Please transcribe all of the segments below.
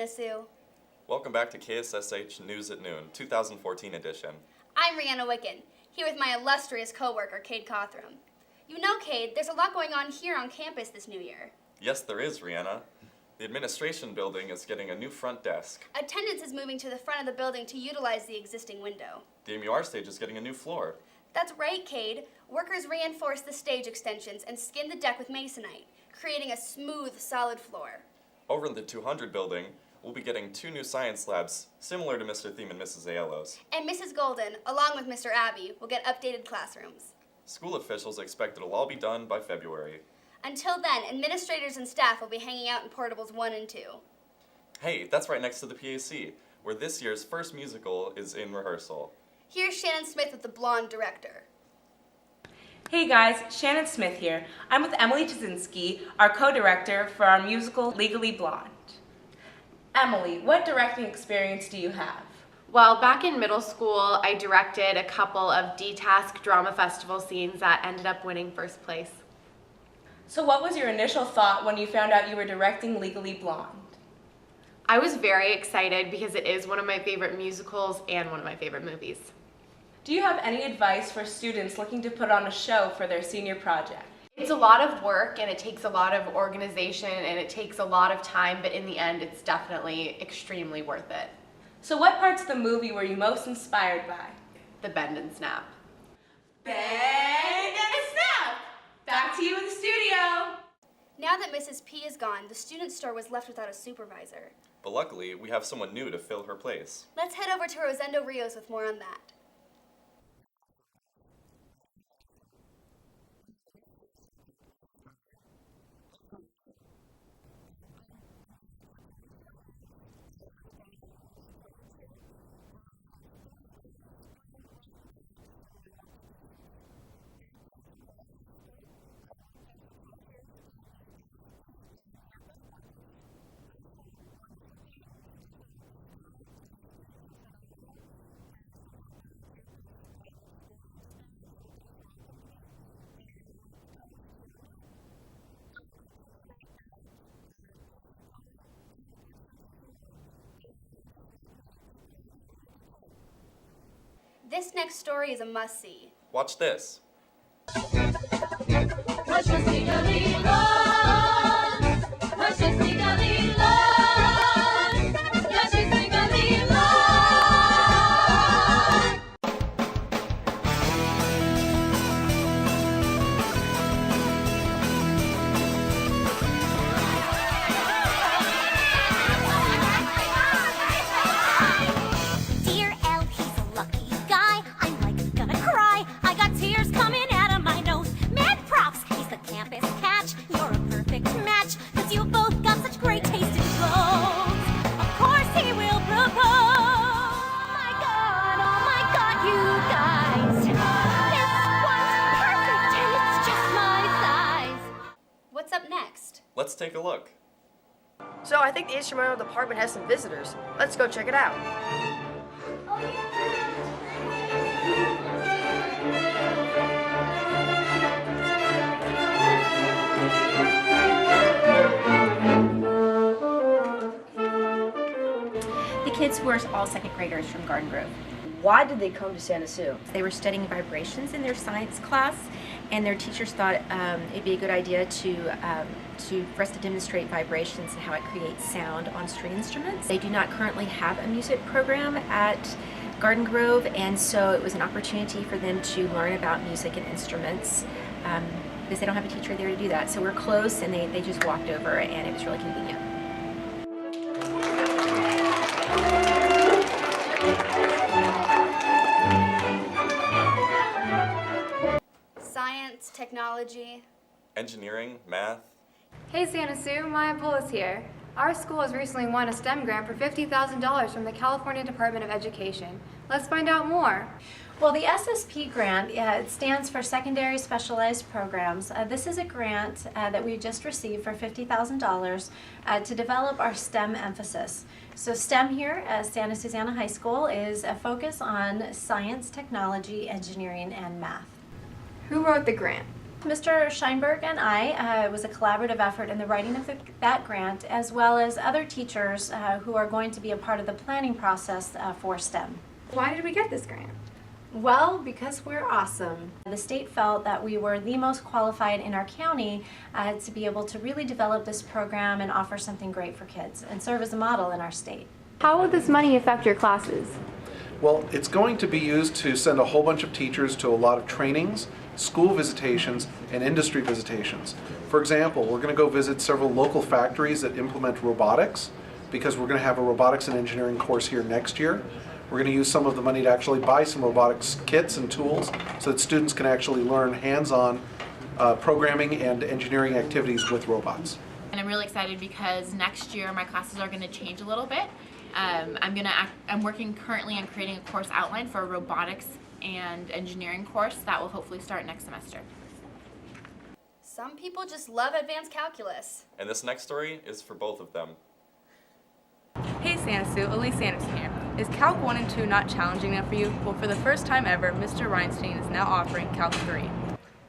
Santa Sue. Welcome back to KSSH News at Noon, 2014 edition. I'm Rihanna Wicken, here with my illustrious co-worker, Cade Cothram. You know, Cade, there's a lot going on here on campus this new year. Yes, there is, Rihanna. The administration building is getting a new front desk. Attendance is moving to the front of the building to utilize the existing window. The MUR stage is getting a new floor. That's right, Cade. Workers reinforced the stage extensions and skinned the deck with masonite, creating a smooth, solid floor. Over in the 200 building, we'll be getting 2 new science labs, similar to Mr. Thiem and Mrs. Aiello's. And Mrs. Golden, along with Mr. Abbey, will get updated classrooms. School officials expect it'll all be done by February. Until then, administrators and staff will be hanging out in portables 1 and 2. Hey, that's right next to the PAC, where this year's first musical is in rehearsal. Here's Shannon Smith with the Blonde director. Hey guys, Shannon Smith here. I'm with Emily Tuzinski, our co-director for our musical Legally Blond. Emily, what directing experience do you have? Well, back in middle school, I directed a couple of D-Task drama festival scenes that ended up winning first place. So what was your initial thought when you found out you were directing Legally Blonde? I was very excited because it is one of my favorite musicals and one of my favorite movies. Do you have any advice for students looking to put on a show for their senior project? It's a lot of work and it takes a lot of organization and it takes a lot of time, but in the end, it's definitely extremely worth it. So what parts of the movie were you most inspired by? The bend and snap. Bend and snap! Back to you in the studio! Now that Mrs. P is gone, the student store was left without a supervisor. But luckily, we have someone new to fill her place. Let's head over to Rosendo Rios with more on that. This next story is a must-see. Watch this. Let's take a look. So I think the instrumental department has some visitors. Let's go check it out. The kids were all second graders from Garden Grove. Why did they come to Santa Sue? They were studying vibrations in their science class, and their teachers thought it'd be a good idea for us to demonstrate vibrations and how it creates sound on string instruments. They do not currently have a music program at Garden Grove, and so it was an opportunity for them to learn about music and instruments because they don't have a teacher there to do that. So we're close, and they just walked over, and it was really convenient. Science, technology, engineering, math. Hey Santa Sue, Maya Bullis here. Our school has recently won a STEM grant for $50,000 from the California Department of Education. Let's find out more. Well, the SSP grant, it stands for Secondary Specialized Programs. This is a grant that we just received for $50,000 to develop our STEM emphasis. So STEM here at Santa Susana High School is a focus on science, technology, engineering, and math. Who wrote the grant? Mr. Scheinberg and I, it was a collaborative effort in the writing of that grant, as well as other teachers who are going to be a part of the planning process for STEM. Why did we get this grant? Well, because we're awesome. The state felt that we were the most qualified in our county to be able to really develop this program and offer something great for kids and serve as a model in our state. How will this money affect your classes? Well, it's going to be used to send a whole bunch of teachers to a lot of trainings, school visitations, and industry visitations. For example, we're going to go visit several local factories that implement robotics, because we're going to have a robotics and engineering course here next year. We're going to use some of the money to actually buy some robotics kits and tools so that students can actually learn hands-on programming and engineering activities with robots. And I'm really excited because next year my classes are going to change a little bit. I'm working currently on creating a course outline for a robotics and engineering course that will hopefully start next semester. Some people just love advanced calculus. And this next story is for both of them. Hey Santa Sue, Elise Anderson here. Is Calc 1 and 2 not challenging enough for you? Well, for the first time ever, Mr. Reinstein is now offering Calc 3.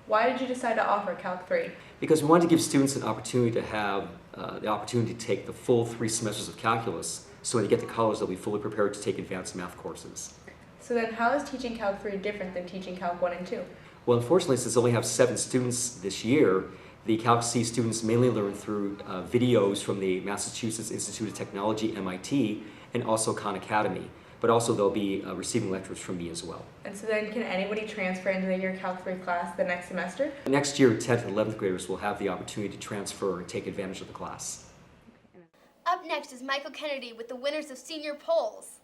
Why did you decide to offer Calc 3? Because we wanted to give students an opportunity to have the opportunity to take the full 3 semesters of calculus, so when they get to college they'll be fully prepared to take advanced math courses. So then how is teaching Calc 3 different than teaching Calc 1 and 2? Well, unfortunately, since we only have 7 students this year, the Calc C students mainly learn through videos from the Massachusetts Institute of Technology, MIT, and also Khan Academy. But also they'll be receiving lectures from me as well. And so then can anybody transfer into your Calc 3 class the next semester? Next year, 10th and 11th graders will have the opportunity to transfer and take advantage of the class. Up next is Michael Kennedy with the winners of senior polls.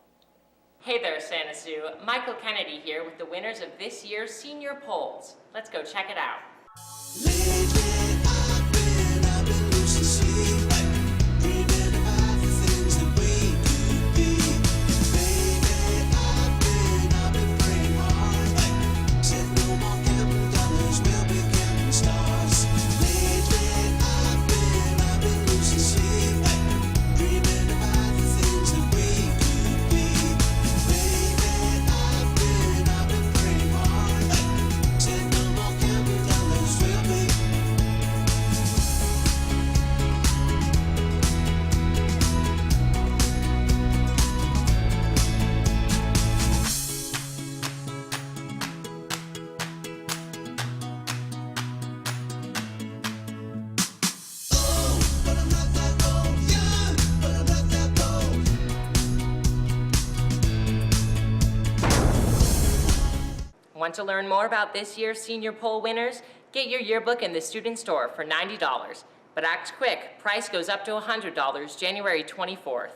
Hey there, Santa Sue. Michael Kennedy here with the winners of this year's senior polls. Let's go check it out. Want to learn more about this year's senior poll winners? Get your yearbook in the student store for $90. But act quick, price goes up to $100 January 24th.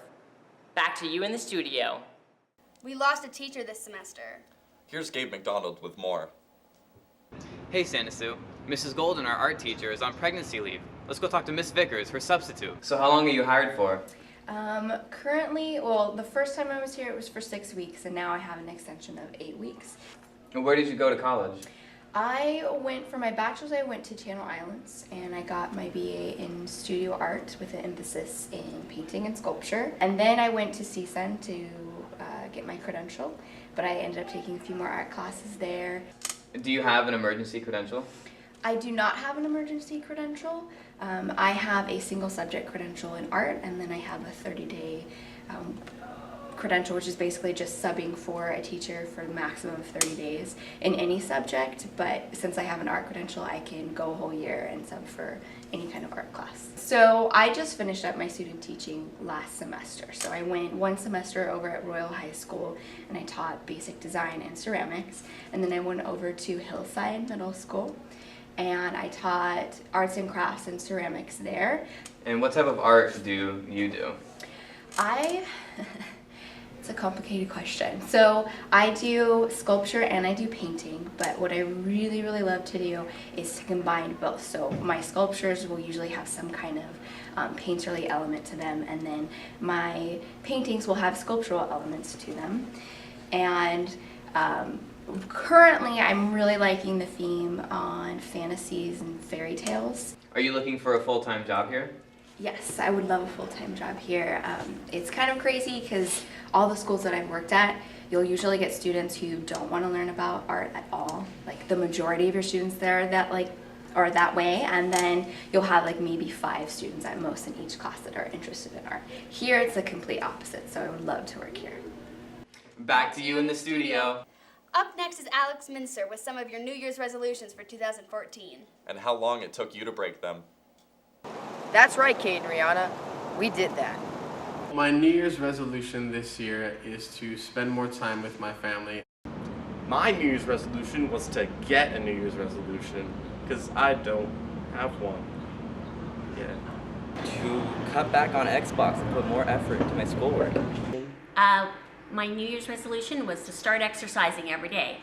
Back to you in the studio. We lost a teacher this semester. Here's Gabe McDonald with more. Hey Santa Sue, Mrs. Golden, our art teacher, is on pregnancy leave. Let's go talk to Miss Vickers, her substitute. So how long are you hired for? Currently, well, the first time I was here it was for 6 weeks, and now I have an extension of 8 weeks. And where did you go to college? For my bachelor's, I went to Channel Islands, and I got my BA in studio art with an emphasis in painting and sculpture. And then I went to CSUN to get my credential, but I ended up taking a few more art classes there. Do you have an emergency credential? I do not have an emergency credential. I have a single subject credential in art, and then I have a 30-day credential, which is basically just subbing for a teacher for a maximum of 30 days in any subject. But since I have an art credential, I can go a whole year and sub for any kind of art class. So I just finished up my student teaching last semester. So I went 1 semester over at Royal High School and I taught basic design and ceramics, and then I went over to Hillside Middle School and I taught arts and crafts and ceramics there. And what type of art do you do? It's a complicated question. So I do sculpture and I do painting, but what I really, really love to do is to combine both. So my sculptures will usually have some kind of painterly element to them, and then my paintings will have sculptural elements to them. And currently I'm really liking the theme on fantasies and fairy tales. Are you looking for a full-time job here? Yes, I would love a full-time job here. It's kind of crazy because all the schools that I've worked at, you'll usually get students who don't want to learn about art at all. Like the majority of your students there that or that way, and then you'll have like maybe 5 students at most in each class that are interested in art. Here it's the complete opposite, so I would love to work here. Back to you in the studio. Up next is Alex Mincer with some of your New Year's resolutions for 2014. And how long it took you to break them. That's right, Kate and Rihanna. We did that. My New Year's resolution this year is to spend more time with my family. My New Year's resolution was to get a New Year's resolution, because I don't have one yet. To cut back on Xbox and put more effort into my schoolwork. My New Year's resolution was to start exercising every day.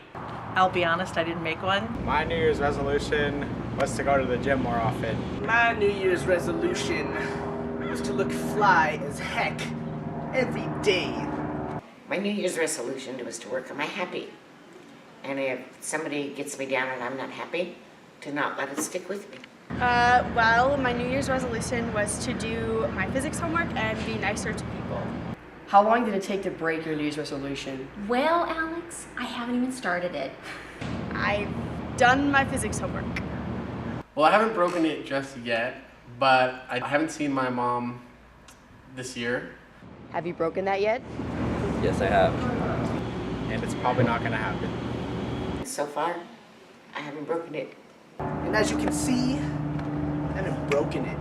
I'll be honest, I didn't make one. My New Year's resolution was to go to the gym more often. My New Year's resolution was to look fly as heck every day. My New Year's resolution was to work on my happy. And if somebody gets me down and I'm not happy, to not let it stick with me. Well, my New Year's resolution was to do my physics homework and be nicer to people. How long did it take to break your New Year's resolution? Well, Alex, I haven't even started it. I've done my physics homework. Well, I haven't broken it just yet, but I haven't seen my mom this year. Have you broken that yet? Yes, I have. And it's probably not going to happen. So far, I haven't broken it. And as you can see, I haven't broken it.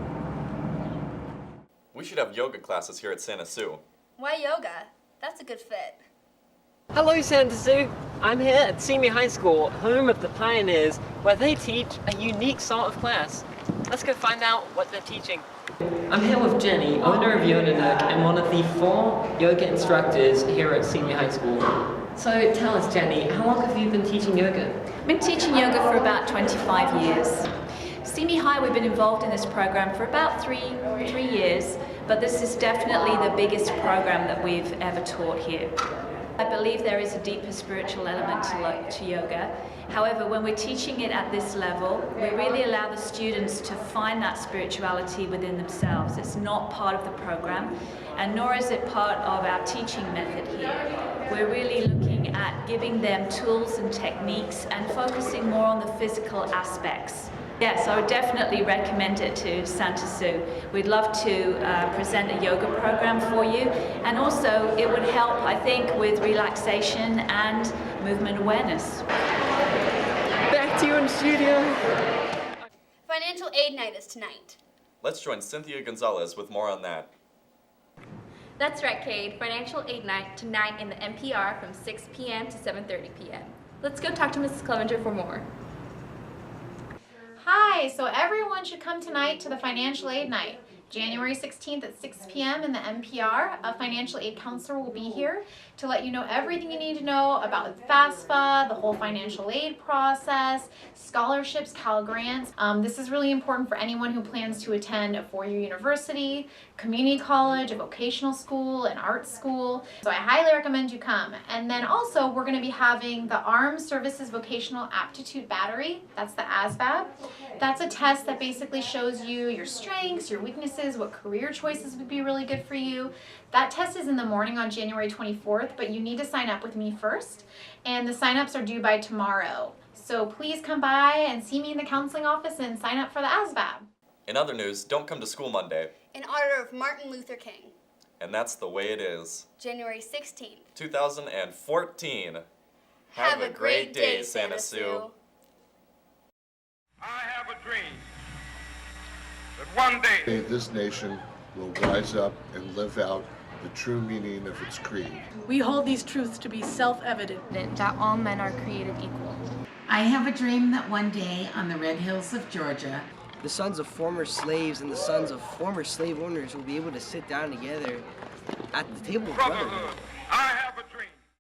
We should have yoga classes here at Santa Sue. Why yoga? That's a good fit. Hello, Santa Sue. I'm here at Simi High School, home of the Pioneers, where they teach a unique sort of class. Let's go find out what they're teaching. I'm here with Jenny, owner of Yoga Nook and one of the 4 yoga instructors here at Simi High School. So tell us, Jenny, how long have you been teaching yoga? I've been teaching yoga for about 25 years. Simi High, we've been involved in this program for about three years, but this is definitely the biggest program that we've ever taught here. I believe there is a deeper spiritual element to yoga. However, when we're teaching it at this level, we really allow the students to find that spirituality within themselves. It's not part of the program, and nor is it part of our teaching method here. We're really looking at giving them tools and techniques and focusing more on the physical aspects. Yes, I would definitely recommend it to Santa Sue. We'd love to present a yoga program for you, and also it would help, I think, with relaxation and movement awareness. Back to you in the studio. Financial aid night is tonight. Let's join Cynthia Gonzalez with more on that. That's right, Cade. Financial aid night tonight in the NPR from 6 p.m. to 7:30 p.m. Let's go talk to Mrs. Clevenger for more. Hi, so everyone should come tonight to the financial aid night. January 16th at 6 p.m. in the NPR, a financial aid counselor will be here to let you know everything you need to know about FAFSA, the whole financial aid process, scholarships, Cal Grants. This is really important for anyone who plans to attend a 4-year university, community college, a vocational school, an art school. So I highly recommend you come. And then also we're going to be having the Armed Services Vocational Aptitude Battery. That's the ASVAB. That's a test that basically shows you your strengths, your weaknesses, what career choices would be really good for you. That test is in the morning on January 24th, but you need to sign up with me first. And the sign-ups are due by tomorrow. So please come by and see me in the counseling office and sign up for the ASVAB. In other news, don't come to school Monday. In honor of Martin Luther King. And that's the way it is. January 16th. 2014. Have a great day, Santa Sue. I have a dream that one day this nation will rise up and live out the true meaning of its creed. We hold these truths to be self-evident. That all men are created equal. I have a dream that one day on the red hills of Georgia, the sons of former slaves and the sons of former slave owners will be able to sit down together at the table of brotherhood. I